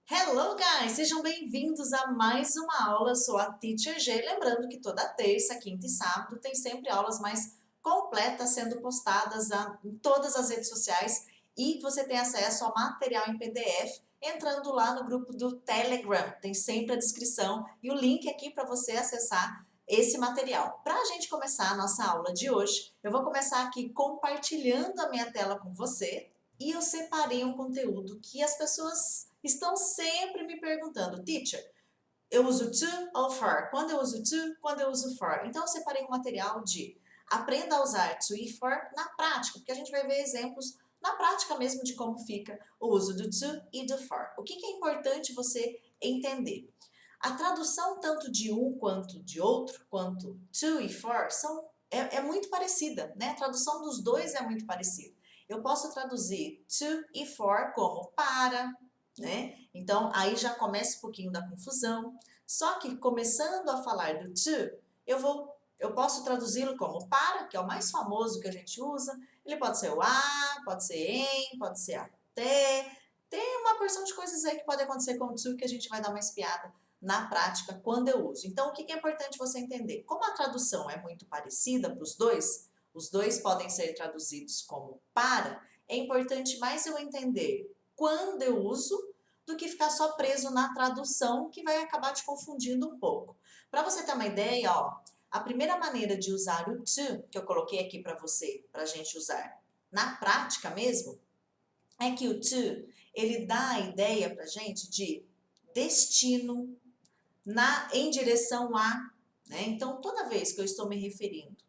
Hello guys, sejam bem-vindos a mais uma aula. Eu sou a Teacher G, lembrando que toda terça, quinta e sábado tem sempre aulas mais completas sendo postadas em todas as redes sociais e você tem acesso ao material em PDF entrando lá no grupo do Telegram. Tem sempre a descrição e o link aqui para você acessar esse material. Para a gente começar a nossa aula de hoje, eu vou começar aqui compartilhando a minha tela com você. E eu separei um conteúdo que as pessoas estão sempre me perguntando, teacher, eu uso to ou for? Quando eu uso to, quando eu uso for? Então eu separei um material de aprenda a usar to e for na prática, porque a gente vai ver exemplos na prática mesmo de como fica o uso do to e do for. O que é importante você entender? A tradução tanto de um quanto de outro, quanto to e for, é muito parecida, né? A tradução dos dois é muito parecida. Eu posso traduzir to e for como para, né? Então, aí já começa um pouquinho da confusão. Só que começando a falar do to, eu posso traduzi-lo como para, que é o mais famoso que a gente usa. Ele pode ser o a, pode ser em, pode ser até. Tem uma porção de coisas aí que pode acontecer com o to que a gente vai dar uma espiada na prática quando eu uso. Então, o que é importante você entender? Como a tradução é muito parecida para os dois podem ser traduzidos como para, é importante mais eu entender quando eu uso do que ficar só preso na tradução, que vai acabar te confundindo um pouco. Para você ter uma ideia, ó, a primeira maneira de usar o to, que eu coloquei aqui para você, para a gente usar na prática mesmo, é que o to, ele dá a ideia para gente de destino, em direção a, né? Então, toda vez que eu estou me referindo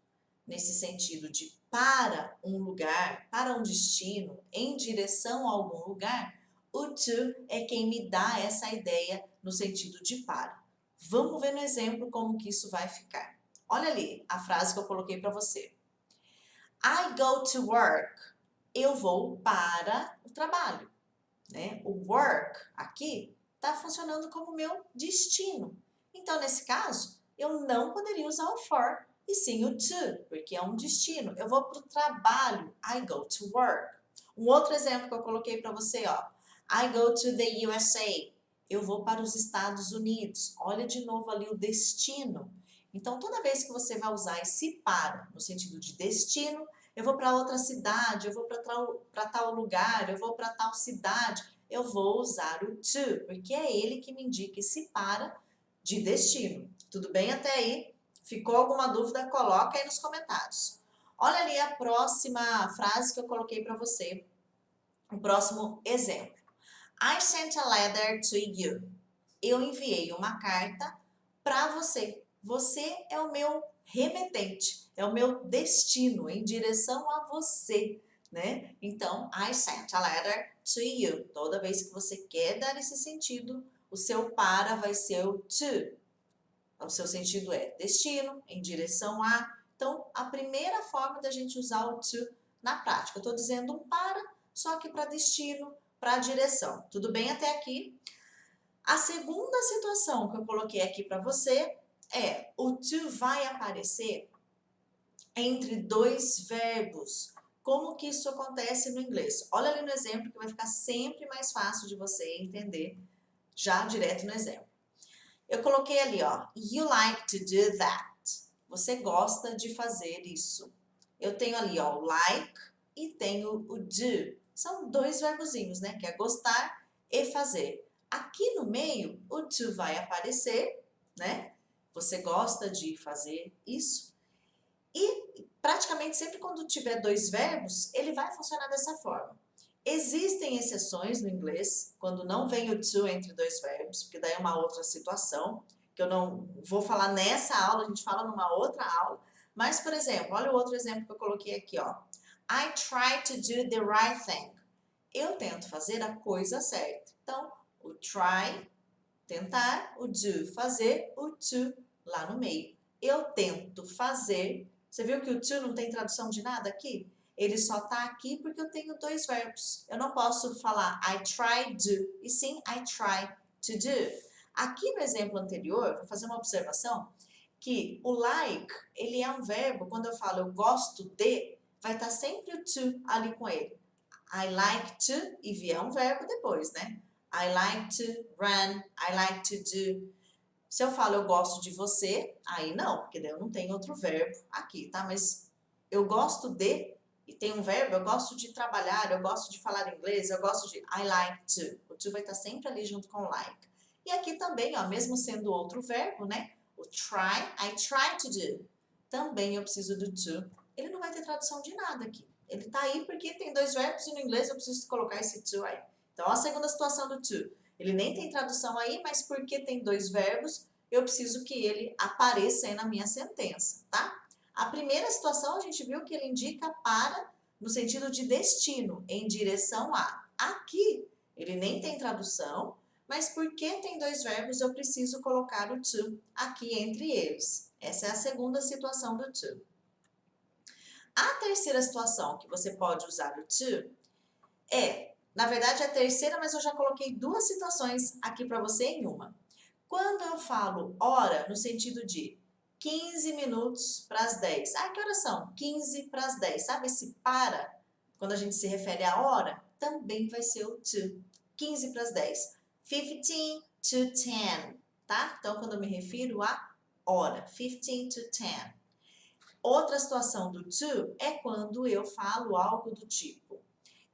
nesse sentido de para um lugar, para um destino, em direção a algum lugar, o to é quem me dá essa ideia no sentido de para. Vamos ver no exemplo como que isso vai ficar. Olha ali a frase que eu coloquei para você. I go to work. Eu vou para o trabalho, né? O work aqui está funcionando como meu destino. Então, nesse caso, eu não poderia usar o for e sim o to, porque é um destino. Eu vou para o trabalho. I go to work. Um outro exemplo que eu coloquei para você, ó. I go to the USA. Eu vou para os Estados Unidos. Olha de novo ali o destino. Então, toda vez que você vai usar esse para no sentido de destino, eu vou para outra cidade, eu vou para tal lugar, eu vou para tal cidade, eu vou usar o to, porque é ele que me indica esse para de destino. Tudo bem até aí? Ficou alguma dúvida? Coloca aí nos comentários. Olha ali a próxima frase que eu coloquei para você, o próximo exemplo. I sent a letter to you. Eu enviei uma carta para você. Você é o meu remetente, é o meu destino em direção a você, né? Então, I sent a letter to you. Toda vez que você quer dar esse sentido, o seu para vai ser o to. O seu sentido é destino, em direção a. Então, a primeira forma da gente usar o to na prática. Eu estou dizendo um para, só que para destino, para direção. Tudo bem até aqui? A segunda situação que eu coloquei aqui para você é o to vai aparecer entre dois verbos. Como que isso acontece no inglês? Olha ali no exemplo que vai ficar sempre mais fácil de você entender já direto no exemplo. Eu coloquei ali, ó, you like to do that. Você gosta de fazer isso. Eu tenho ali, ó, o like e tenho o do. São dois verbozinhos, né? Que é gostar e fazer. Aqui no meio, o to vai aparecer, né? Você gosta de fazer isso. E praticamente sempre quando tiver dois verbos, ele vai funcionar dessa forma. Existem exceções no inglês, quando não vem o to entre dois verbos, porque daí é uma outra situação, que eu não vou falar nessa aula, a gente fala numa outra aula. Mas, por exemplo, olha o outro exemplo que eu coloquei aqui, ó. I try to do the right thing. Eu tento fazer a coisa certa. Então, o try, tentar, o do, fazer, o to lá no meio. Eu tento fazer. Você viu que o to não tem tradução de nada aqui? Ele só está aqui porque eu tenho dois verbos. Eu não posso falar I try do, e sim I try to do. Aqui no exemplo anterior, vou fazer uma observação, que o like, ele é um verbo, quando eu falo eu gosto de, vai estar sempre o to ali com ele. I like to, e vier um verbo depois, né? I like to run, I like to do. Se eu falo eu gosto de você, aí não, porque daí eu não tenho outro verbo aqui, tá? Mas eu gosto de, e tem um verbo, eu gosto de trabalhar, eu gosto de falar inglês, eu gosto de I like to. O to vai estar sempre ali junto com o like. E aqui também, ó, mesmo sendo outro verbo, né? O try, I try to do. Também eu preciso do to. Ele não vai ter tradução de nada aqui. Ele tá aí porque tem dois verbos e no inglês eu preciso colocar esse to aí. Então, a segunda situação do to. Ele nem tem tradução aí, mas porque tem dois verbos, eu preciso que ele apareça aí na minha sentença, tá? A primeira situação, a gente viu que ele indica para no sentido de destino, em direção a. Aqui, ele nem tem tradução, mas porque tem dois verbos, eu preciso colocar o to aqui entre eles. Essa é a segunda situação do to. A terceira situação que você pode usar o to é, na verdade, a terceira, mas eu já coloquei duas situações aqui para você em uma. Quando eu falo hora, no sentido de 15 minutos para as 10. Ah, que horas são? 15 para as 10. Sabe esse para? Quando a gente se refere à hora, também vai ser o to. 15 para as 10. 15 to 10, tá? Então, quando eu me refiro à hora, 15 to 10. Outra situação do to é quando eu falo algo do tipo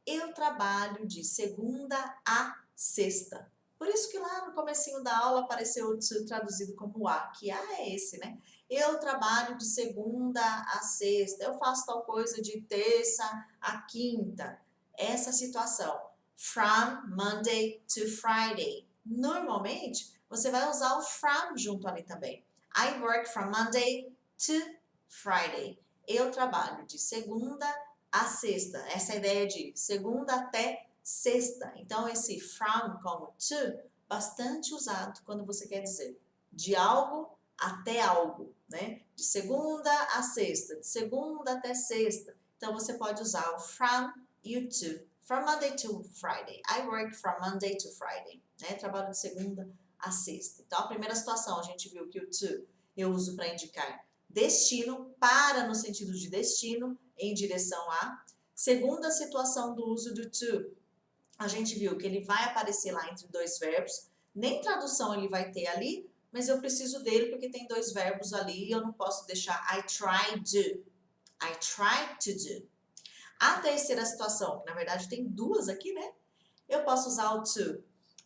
eu trabalho de segunda a sexta. Por isso que lá no comecinho da aula apareceu o to traduzido como a, que a é esse, né? Eu trabalho de segunda a sexta, eu faço tal coisa de terça a quinta. Essa situação, from Monday to Friday. Normalmente, você vai usar o from junto ali também. I work from Monday to Friday. Eu trabalho de segunda a sexta. Essa ideia de segunda até sexta. Então, esse from como to, bastante usado quando você quer dizer de algo até algo, né? De segunda a sexta, de segunda até sexta. Então, você pode usar o from e o to. From Monday to Friday. I work from Monday to Friday. Né? Trabalho de segunda a sexta. Então, a primeira situação, a gente viu que o to eu uso para indicar destino, para no sentido de destino, em direção a. Segunda situação do uso do to, a gente viu que ele vai aparecer lá entre dois verbos, nem tradução ele vai ter ali, mas eu preciso dele porque tem dois verbos ali e eu não posso deixar I try do. I try to do. A terceira situação, que na verdade tem duas aqui, né? Eu posso usar o to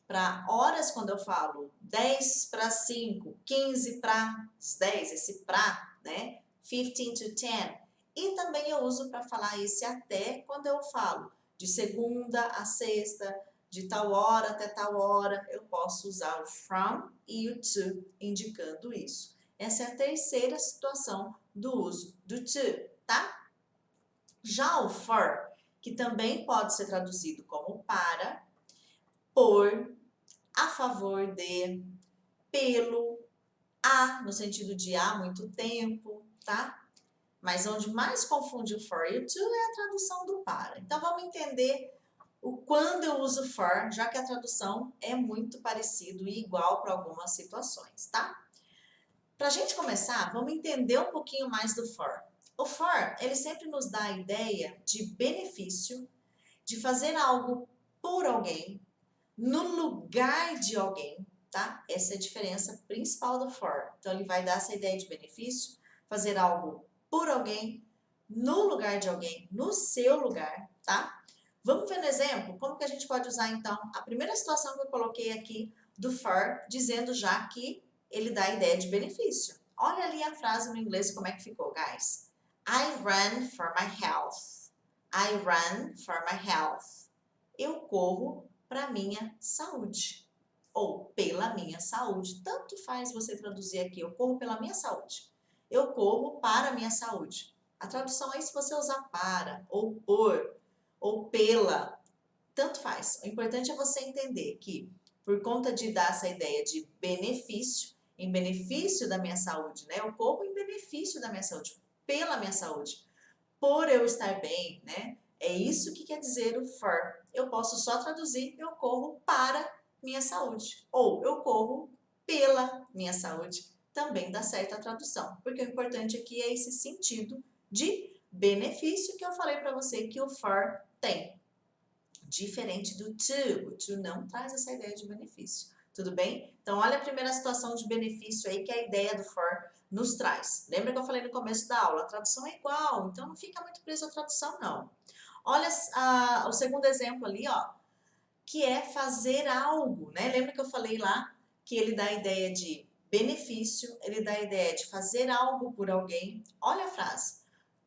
para horas quando eu falo 10 para 5, 15 para 10, esse para, né? 15 to 10. E também eu uso para falar esse até quando eu falo de segunda a sexta, de tal hora até tal hora, eu posso usar o from e o to indicando isso. Essa é a terceira situação do uso do to, tá? Já o for, que também pode ser traduzido como para, por, a favor de, pelo, há, no sentido de há muito tempo, tá? Mas onde mais confunde o for e o to é a tradução do para. Então, vamos entender o quando eu uso for, já que a tradução é muito parecido e igual para algumas situações, tá? Para a gente começar, vamos entender um pouquinho mais do for. O for, ele sempre nos dá a ideia de benefício, de fazer algo por alguém, no lugar de alguém, tá? Essa é a diferença principal do for. Então, ele vai dar essa ideia de benefício, fazer algo por alguém, no lugar de alguém, no seu lugar, tá? Vamos ver no exemplo como que a gente pode usar, então, a primeira situação que eu coloquei aqui do for, dizendo já que ele dá a ideia de benefício. Olha ali a frase no inglês, como é que ficou, guys? I run for my health. I run for my health. Eu corro para minha saúde ou pela minha saúde. Tanto faz você traduzir aqui, eu corro pela minha saúde. Eu corro para a minha saúde. A tradução aí, se você usar para, ou por, ou pela, tanto faz. O importante é você entender que, por conta de dar essa ideia de benefício, em benefício da minha saúde, né? Eu corro em benefício da minha saúde, pela minha saúde, por eu estar bem, né? É isso que quer dizer o for. Eu posso só traduzir, eu corro para minha saúde. Ou eu corro pela minha saúde. Também dá certa a tradução. Porque o importante aqui é esse sentido de benefício que eu falei para você que o for tem. diferente do to. O to não traz essa ideia de benefício. Tudo bem? Então, olha a primeira situação de benefício aí que a ideia do for nos traz. Lembra que eu falei no começo da aula? A tradução é igual, então não fica muito preso à tradução, não. Olha o segundo exemplo ali, ó, que é fazer algo, né? Lembra que eu falei lá que ele dá a ideia de benefício, ele dá a ideia de fazer algo por alguém. Olha a frase.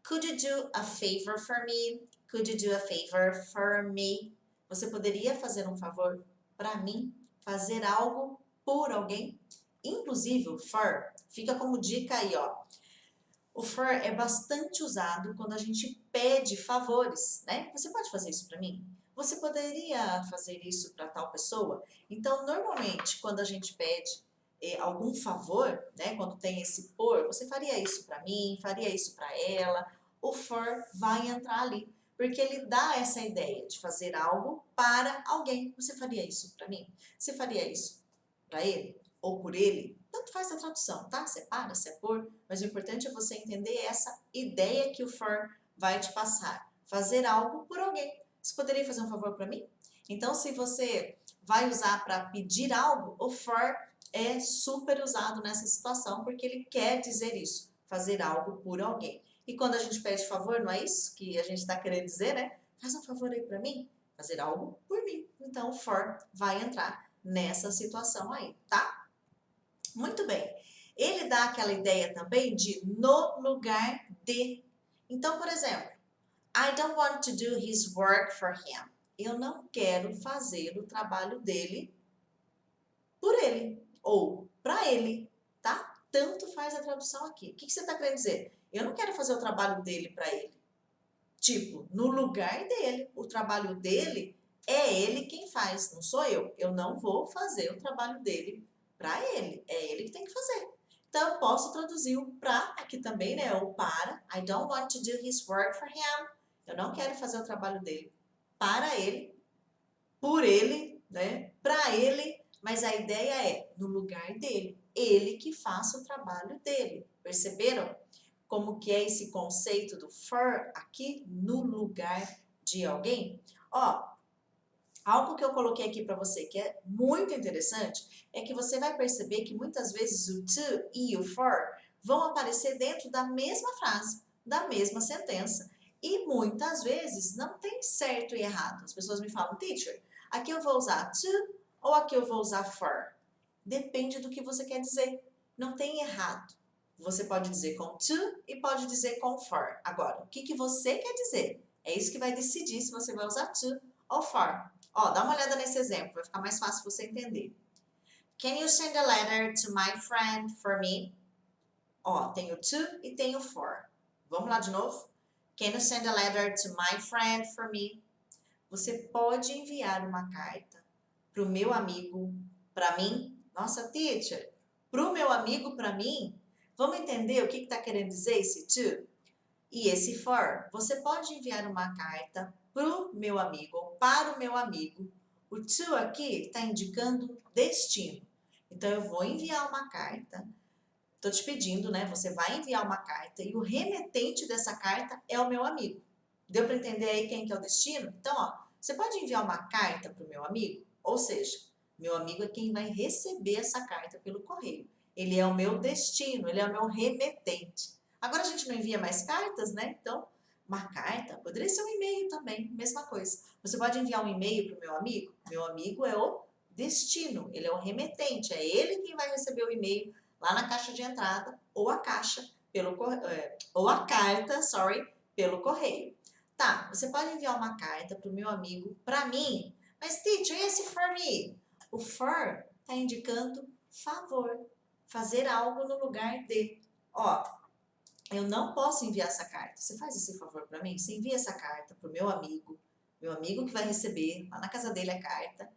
Could you do a favor for me? Could you do a favor for me? Você poderia fazer um favor para mim? Fazer algo por alguém? Inclusive, o for fica como dica aí, ó. O for é bastante usado quando a gente pede favores, né? Você pode fazer isso para mim? Você poderia fazer isso para tal pessoa? Então, normalmente, quando a gente pede algum favor, né? Quando tem esse por, você faria isso para mim? Faria isso para ela? O for vai entrar ali, porque ele dá essa ideia de fazer algo para alguém. Você faria isso para mim? Você faria isso para ele ou por ele? Tanto faz a tradução, tá? Se é para, se é por, mas o importante é você entender essa ideia que o for vai te passar. Fazer algo por alguém. Você poderia fazer um favor para mim? Então, se você vai usar para pedir algo, o for é super usado nessa situação, porque ele quer dizer isso, fazer algo por alguém. E quando a gente pede favor, não é isso que a gente está querendo dizer, né? Faz um favor aí para mim, fazer algo por mim. Então, o for vai entrar nessa situação aí, tá? Muito bem. Ele dá aquela ideia também de no lugar de. Então, por exemplo, I don't want to do his work for him. Eu não quero fazer o trabalho dele por ele ou para ele, tá? Tanto faz a tradução aqui. O que você está querendo dizer? Eu não quero fazer o trabalho dele para ele. Tipo, no lugar dele. O trabalho dele é ele quem faz, não sou eu. Eu não vou fazer o trabalho dele para ele. É ele que tem que fazer. Então, eu posso traduzir o para aqui também, né? O para. I don't want to do his work for him. Eu não quero fazer o trabalho dele para ele, por ele, né? Para ele. Mas a ideia é no lugar dele. Ele que faça o trabalho dele. Perceberam? Como que é esse conceito do for aqui no lugar de alguém? Ó, algo que eu coloquei aqui para você que é muito interessante é que você vai perceber que muitas vezes o to e o for vão aparecer dentro da mesma frase, da mesma sentença. E muitas vezes não tem certo e errado. As pessoas me falam, teacher, aqui eu vou usar to ou aqui eu vou usar for? Depende do que você quer dizer. Não tem errado. Você pode dizer com to e pode dizer com for. Agora, o que você quer dizer? É isso que vai decidir se você vai usar to ou for. Ó, dá uma olhada nesse exemplo, vai ficar mais fácil você entender. Can you send a letter to my friend for me? Ó, tem o to e tem o for. Vamos lá de novo? Can you send a letter to my friend for me? Você pode enviar uma carta para o meu amigo, para mim? Nossa, teacher, para o meu amigo, para mim? Vamos entender o que está querendo dizer esse to? E esse for? Você pode enviar uma carta para o meu amigo ou para o meu amigo. O to aqui está indicando destino. Então, eu vou enviar uma carta. Estou te pedindo, né? Você vai enviar uma carta e o remetente dessa carta é o meu amigo. Deu para entender aí quem que é o destino? Então, ó, você pode enviar uma carta para o meu amigo? Ou seja, meu amigo é quem vai receber essa carta pelo correio. Ele é o meu destino, ele é o meu remetente. Agora a gente não envia mais cartas, né? Então, uma carta poderia ser um e-mail também, mesma coisa. Você pode enviar um e-mail para o meu amigo? Meu amigo é o destino, ele é o remetente, é ele quem vai receber o e-mail lá na caixa de entrada ou a caixa ou a carta, pelo correio. Tá, você pode enviar uma carta para o meu amigo, para mim, mas teacher, e esse for me? O for está indicando favor, fazer algo no lugar de. Ó, eu não posso enviar essa carta. Você faz esse favor para mim? Você envia essa carta para o meu amigo que vai receber lá na casa dele a carta.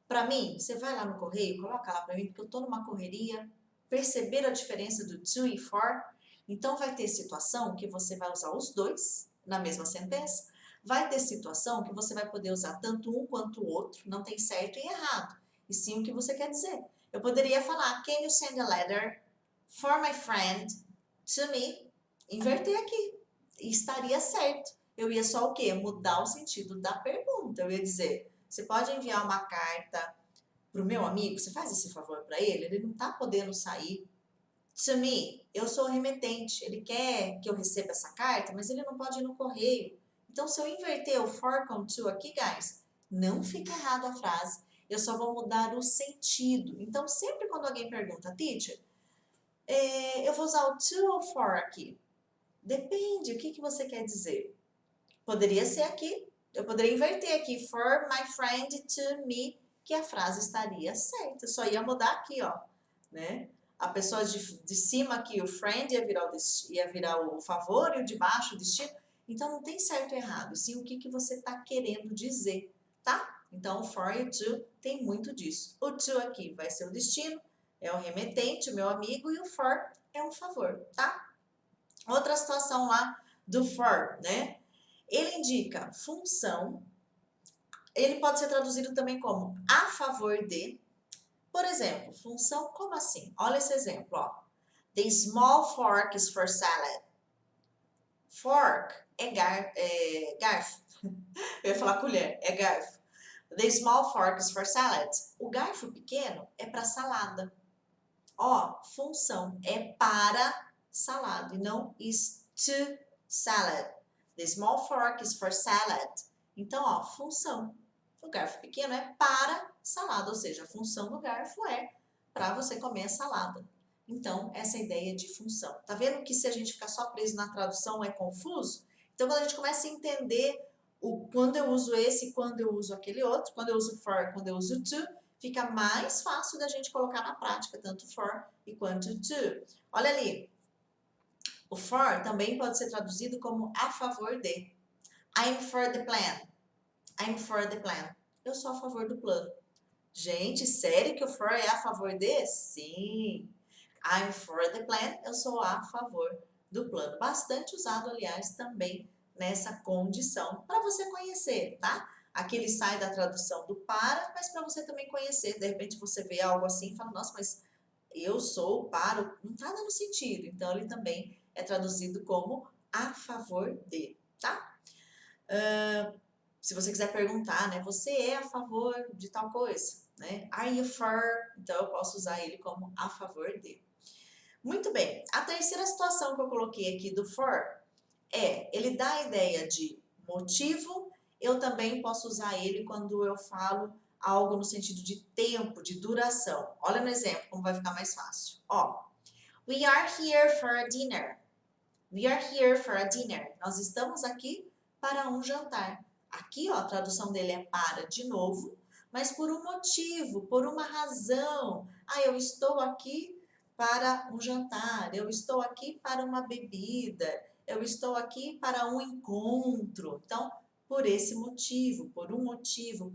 Para mim, você vai lá no correio, coloca lá para mim, porque eu estou numa correria. Perceber a diferença do to e for? Então, vai ter situação que você vai usar os dois na mesma sentença. Vai ter situação que você vai poder usar tanto um quanto o outro. Não tem certo e errado. E sim o que você quer dizer. Eu poderia falar, can you send a letter for my friend to me? Inverter aqui. E estaria certo. Eu ia só o quê? Mudar o sentido da pergunta. pergunta, eu ia dizer, você pode enviar uma carta pro meu amigo? Você faz esse favor para ele? Ele não tá podendo sair. To me, eu sou o remetente, ele quer que eu receba essa carta, mas ele não pode ir no correio. Então, se eu inverter o for com to aqui, guys, não fica errado a frase, eu só vou mudar o sentido. Então, sempre quando alguém pergunta, teacher, eu vou usar o to ou for aqui? Depende, o que você quer dizer? Poderia ser aqui, eu poderia inverter aqui, for my friend to me, que a frase estaria certa. Eu só ia mudar aqui, ó, né? A pessoa de cima aqui, o friend, ia virar o favor, e o de baixo, o destino. Então, não tem certo e errado, sim o que você está querendo dizer, tá? Então, o for e o to tem muito disso. O to aqui vai ser o destino, é o remetente, o meu amigo, e o for é um favor, tá? Outra situação lá do for, né? Ele indica função, ele pode ser traduzido também como a favor de. Por exemplo, função como assim? Olha esse exemplo, ó. The small fork is for salad. Fork é garfo. Eu ia falar colher, é garfo. The small fork is for salad. O garfo pequeno é para salada. Ó, função é para salada e não is to salad. The small fork is for salad. Então, ó, função. O garfo pequeno é para salada, ou seja, a função do garfo é para você comer a salada. Então, essa é a ideia de função. Tá vendo que se a gente ficar só preso na tradução é confuso? Então, quando a gente começa a entender quando eu uso esse, quando eu uso aquele outro, quando eu uso for, quando eu uso to, fica mais fácil da gente colocar na prática, tanto for e quanto to. Olha ali, o for também pode ser traduzido como a favor de. I'm for the plan. I'm for the plan. Eu sou a favor do plano. Gente, sério que o for é a favor de? Sim. I'm for the plan. Eu sou a favor do plano. Bastante usado, aliás, também nessa condição. Para você conhecer, tá? Aqui ele sai da tradução do para, mas para você também conhecer. De repente você vê algo assim e fala, nossa, mas eu sou para. Não tá dando sentido. Então ele também é traduzido como a favor de, tá? Se você quiser perguntar, né? Você é a favor de tal coisa, né? Are you for? Então eu posso usar ele como a favor de. Muito bem. A terceira situação que eu coloquei aqui do for ele dá a ideia de motivo. Eu também posso usar ele quando eu falo algo no sentido de tempo, de duração. Olha no exemplo como vai ficar mais fácil. Ó, we are here for a dinner. We are here for a dinner. Nós estamos aqui para um jantar. Aqui, ó, a tradução dele é para de novo, mas por um motivo, por uma razão. Ah, eu estou aqui para um jantar, eu estou aqui para uma bebida, eu estou aqui para um encontro. Então, por esse motivo, por um motivo,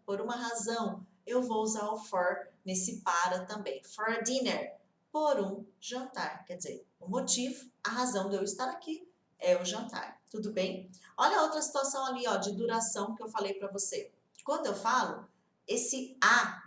por uma razão, eu vou usar o for nesse para também. For a dinner, por um jantar. Quer dizer, o motivo, a razão de eu estar aqui é o jantar. Tudo bem? Olha a outra situação ali, ó, de duração que eu falei para você. Quando eu falo, esse a,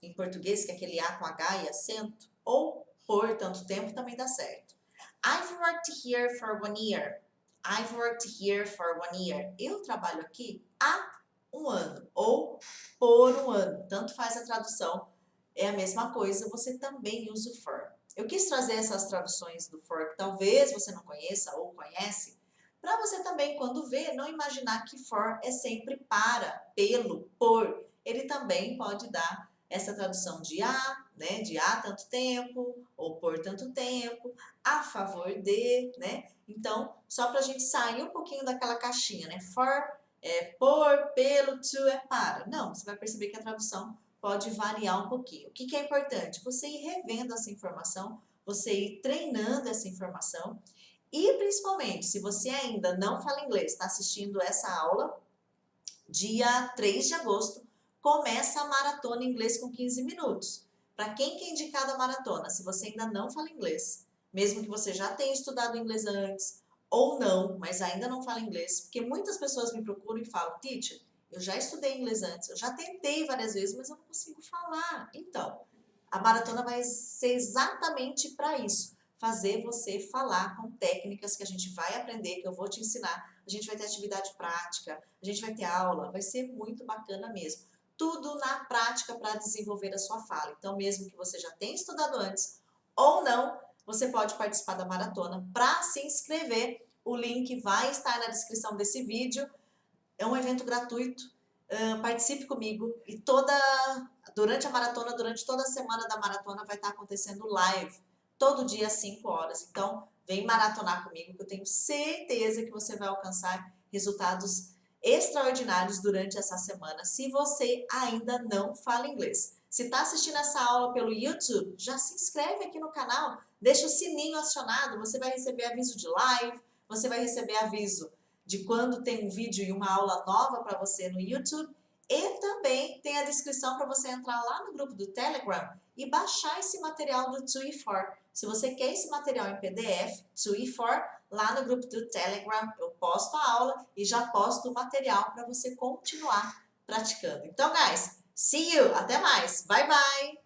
em português, que é aquele a com H e acento, ou por tanto tempo, também dá certo. I've worked here for 1 year. I've worked here for 1 year. Eu trabalho aqui há 1 ano, ou por 1 ano. Tanto faz a tradução, é a mesma coisa, você também usa o for. Eu quis trazer essas traduções do for que talvez você não conheça ou conhece, para você também, quando vê, não imaginar que for é sempre para, pelo, por. Ele também pode dar essa tradução de a, né, de há tanto tempo, ou por tanto tempo, a favor de, né? Então, só para a gente sair um pouquinho daquela caixinha, né? For é por, pelo, to é para. Não, você vai perceber que a tradução pode variar um pouquinho. O que é importante? Você ir revendo essa informação, você ir treinando essa informação e, principalmente, se você ainda não fala inglês, está assistindo essa aula, dia 3 de agosto, começa a maratona inglês com 15 minutos. Para quem que é indicada a maratona? Se você ainda não fala inglês, mesmo que você já tenha estudado inglês antes, ou não, mas ainda não fala inglês, porque muitas pessoas me procuram e falam, teacher, eu já estudei inglês antes, eu já tentei várias vezes, mas eu não consigo falar. Então, a maratona vai ser exatamente para isso, fazer você falar com técnicas que a gente vai aprender, que eu vou te ensinar a gente vai ter atividade prática, a gente vai ter aula, vai ser muito bacana mesmo. Tudo na prática para desenvolver a sua fala. Então, mesmo que você já tenha estudado antes ou não, você pode participar da maratona. Para se inscrever, o link vai estar na descrição desse vídeo. É um evento gratuito. Participe comigo e durante a maratona, durante toda a semana da maratona vai estar acontecendo live, todo dia às 5 horas. Então, vem maratonar comigo que eu tenho certeza que você vai alcançar resultados extraordinários durante essa semana, se você ainda não fala inglês. Se está assistindo essa aula pelo YouTube, já se inscreve aqui no canal, deixa o sininho acionado, você vai receber aviso de live, você vai receber aviso de quando tem um vídeo e uma aula nova para você no YouTube, e também tem a descrição para você entrar lá no grupo do Telegram e baixar esse material do 2e4. Se você quer esse material em PDF, 2e4, lá no grupo do Telegram eu posto a aula e já posto o material para você continuar praticando. Então, guys, see you! Até mais! Bye, bye!